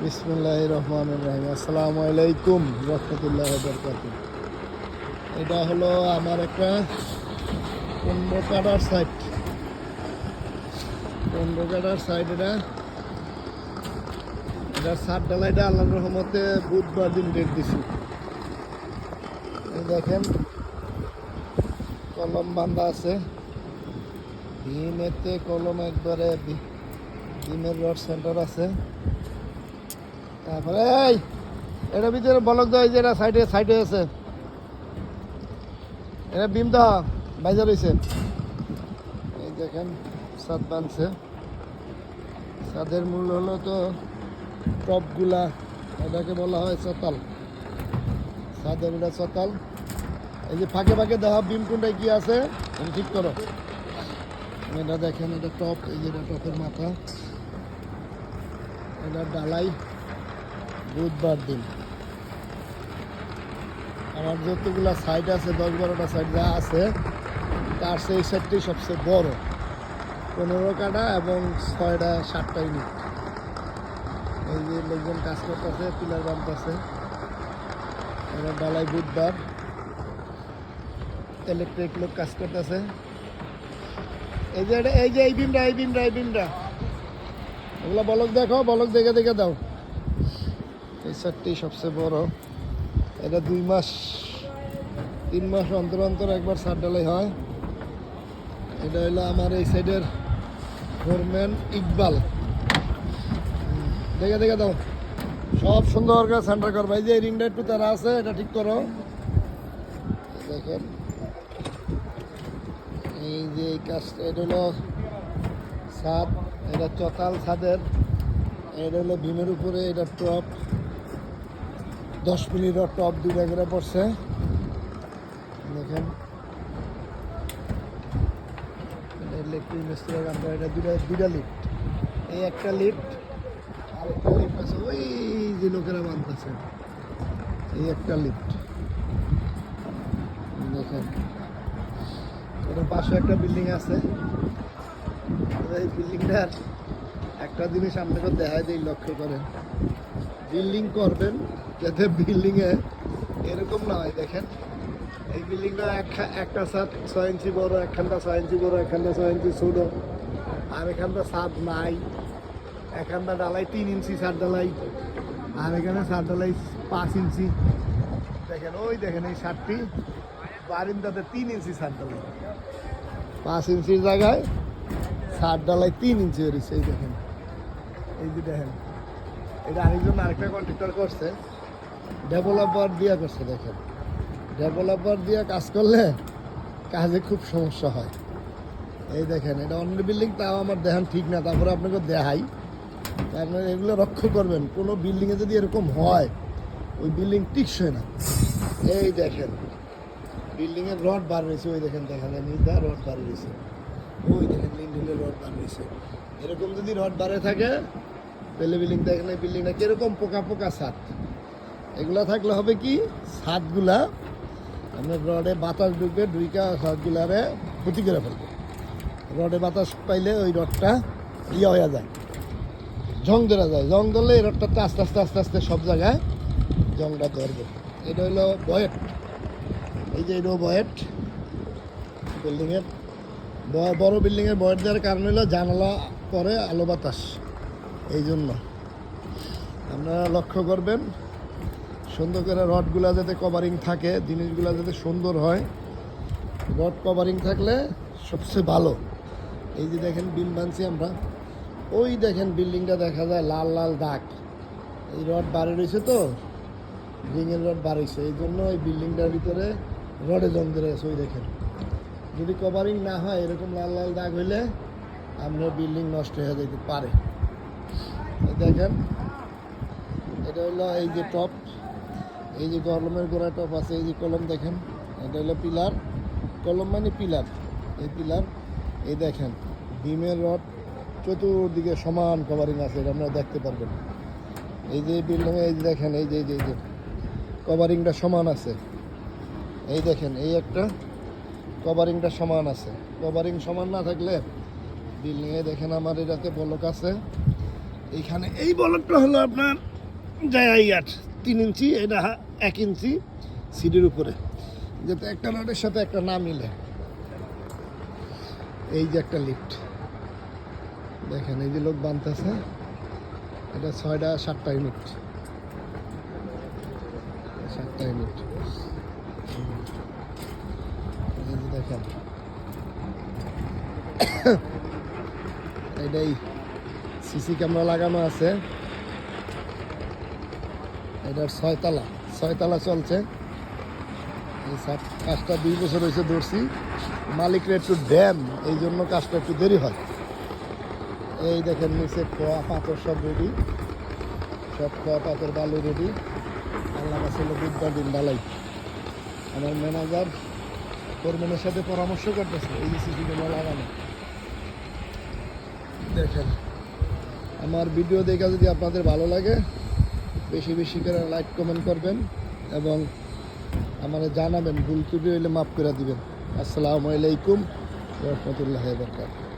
বিসমিল্লাহির রহমানির রহিম। আসসালামু আলাইকুম রাহমাতুল্লাহি ওয়া বারাকাতুহু। এটা হলো আমার একটা 15 কাটার সাইট। 15 কাটার সাইট। এটার ছাদ ঢালাইটা আল্লাহর রহমতে বুধবার দিন ডেট দিছি। এই দেখেন কলম বান্ধা আছে, ভীমেতে কলম একবারে ভীমের রড সেন্টার আছে। তারপরে এটা ভিতরে বলক দেয় যে এটা সাইডে সাইডে আছে, এটা বিম দা বাইজা রয়েছে। এই দেখেন ছাদ বানছে। ছাদের মূল হলো তো টপগুলা, এটাকে বলা হয় চতাল। ছাদের এটা চতাল। এই যে ফাঁকে ফাঁকে দেখা বিম কোনটায় কি আছে ঠিক করো। এটা দেখেন, এটা টপ, এই যে এটা টপের মাথা। এটা ডালাই বুধবার দিন। আমার যতগুলা সাইড আছে 10-12টা সাইড যা আছে তার সেই সাইডটাই সবচেয়ে বড়, 15 কাটা এবং 6টা-7টা ইউনিট। এই যে লোকজন কাজ করতেছে, পিলার বানতেছে। এটা ডালাই বুধবার, ইলেকট্রিক লোক কাজ করতেছে। এই যে এই বিমটা ওগুলো বলক দেখো, বলক দেখে দেখে দাও। এই সাইডটি সবচেয়ে বড়। এটা 2-3 মাস অন্তর অন্তর একবার ছাদ ঢালাই হয়। এটা হলো আমার এই সাইডের ফোরম্যান ইকবাল। দেখে দেখে দাও, সব সুন্দর করে সেন্টার করবা। এই যে রিংটা একটু তারা আছে, এটা ঠিক করো। দেখেন এই যে এই কাজটা, এটা হলো ছাদ, এটা চতাল ছাদের। এটা হলো ভীমের উপরে, এটা টপ 10 মিনিট টপ 2টা করে পড়ছে। দেখেন ইলেকট্রিক মিস্ত্রি আমরা, এটা দুইটা লিফট। এই একটা লিফট আর একটা লিফট আছে ওই যে লোকেরা বানতেছে। এই একটা লিফট দেখেন। এটার পাশে একটা বিল্ডিং আছে। এই বিল্ডিংটার একটা জিনিস আপনাকে দেখায় দিই, লক্ষ্য করেন। বিল্ডিং করবেন যাতে বিল্ডিংয়ে এরকম না হয়। দেখেন এই বিল্ডিংটা একটা ছাদ 6 ইঞ্চি বড়, একখানটা 6 ইঞ্চি বড়, একখানটা 6 ইঞ্চি ছোট, আর এখানটা ছাদ নাই। এখানটা ডালাই 3 ইঞ্চি ছাদ ডালাই, আর এখানে ছাদ ডালাই 5 ইঞ্চি। দেখেন ওই দেখেন এই ছাদটি বারিন্দাতে 3 ইঞ্চি ছাদ ডালাই, 5 ইঞ্চির জায়গায় ছাদ ডালাই 3 ইঞ্চি হয়েছে। এই দেখেন, এই যে দেখেন, এটা আরেকটা কন্ট্রাক্টর করছে, ডেভেলপার দিয়ে করছে। দেখেন ডেভেলপার দিয়ে কাজ করলে কাজে খুব সমস্যা হয়। এই দেখেন এটা অন্য বিল্ডিং, তাও আমার দেখান ঠিক না, তারপরে আপনাকে দেখাই। আপনারা এগুলো লক্ষ্য করবেন, কোনো বিল্ডিংয়ে যদি এরকম হয় ওই বিল্ডিং টিকসই না। এই দেখেন বিল্ডিংয়ের রড বার রয়েছে, ওই দেখেন দেখা যায় নিদা রড বার রয়েছে, ওই দেখেন লিন্ডেলের রড বার রয়েছে। এরকম যদি রড বারে থাকে তাহলে বিল্ডিং দেখেন, এই বিল্ডিংটা কীরকম পোকা পোকা ছাদ। এগুলা থাকলে হবে কি, ছাদগুলা আপনার রডে বাতাস ঢুকবে, ঢুইকা ছাদগুলারে ক্ষতি করে ফেলবে। রডে বাতাস পাইলে ওই রডটা হয়ে যায়, জং ধরা যায়। জং ধরলে এই রডটাতে আস্তে আস্তে আস্তে আস্তে সব জায়গায় জংটা ধরবে। এটা হলো বয়েট। এই যে এটাও বয়েট। বিল্ডিংয়ের বড় বিল্ডিংয়ের বয়েট দেওয়ার কারণ হলো জানালা পরে আলো বাতাস, এই জন্য আপনারা লক্ষ্য করবেন সুন্দর করে রডগুলা যাতে কভারিং থাকে, জিনিসগুলা যাতে সুন্দর হয়। রড কভারিং থাকলে সবচেয়ে ভালো। এই যে দেখেন বিম বানছি আমরা, ওই দেখেন বিল্ডিংটা দেখা যায় লাল লাল দাগ। এই রড বাড়ি রয়েছে তো, রিংয়ের রড বাড়িয়েছে, এই জন্য এই বিল্ডিংটার ভিতরে রডে জং ধরে আছে। ওই দেখেন, যদি কভারিং না হয় এরকম লাল লাল দাগ হইলে আপনার বিল্ডিং নষ্ট হয়ে যেতে পারে। দেখেন এটা হলো এই যে টপ, এই যে কলমের গোড়া টপ আছে, এই যে কলম দেখেন, এটা হলো পিলার। কলম মানে পিলার, এই পিলার। এই দেখেন বিমের রড চতুর্দিকে সমান কভারিং আছে, এটা আপনারা দেখতে পারবেন। এই যে বিল্ডিংয়ে এই যে দেখেন, এই যে কভারিংটা সমান আছে। এই দেখেন এই একটা কভারিংটা সমান আছে। কভারিং সমান না থাকলে বিল্ডিংয়ে দেখেন আমার এটাতে বলক আছে। এইখানে এই বলকটা হলো আপনার যায় আর 3 ইঞ্চি, এটা 1 ইঞ্চি সিটের উপরে, যাতে একটা রডের সাথে একটা না মিলে। এই যে একটা লিফট দেখেন, এই যে লোক বানতেছে, এটা 6টা 7টা ইউনিট, 7টা ইউনিট। এই যে দেখেন, এটাই সিসি ক্যামেরা লাগানো আছে। এটার 6 তলা চলছে। এই কাজটা 2 বছর হয়েছে ধরছি, মালিকরা একটু ড্যাম, এই জন্য কাজটা একটু দেরি হয়। এই দেখেন নিচে খোয়া পাথর সব রেডি, সব খোয়া পাথর বালু রেডি। আল্লাহ ছিল বুধবার দিন ডালাই। আমার ম্যানেজার কর্মীদের সাথে পরামর্শ করতেছে এই যে সিসি ক্যামেরা লাগানো। দেখেন, আমার ভিডিও দেখে যদি আপনাদের ভালো লাগে বেশি বেশি করে লাইক কমেন্ট করবেন এবং আমাদের জানাবেন, ভুল ত্রুটি হইলে মাফ করে দিবেন। আসসালামু আলাইকুম ওয়া রাহমাতুল্লাহি ওয়া বারাকাতুহু।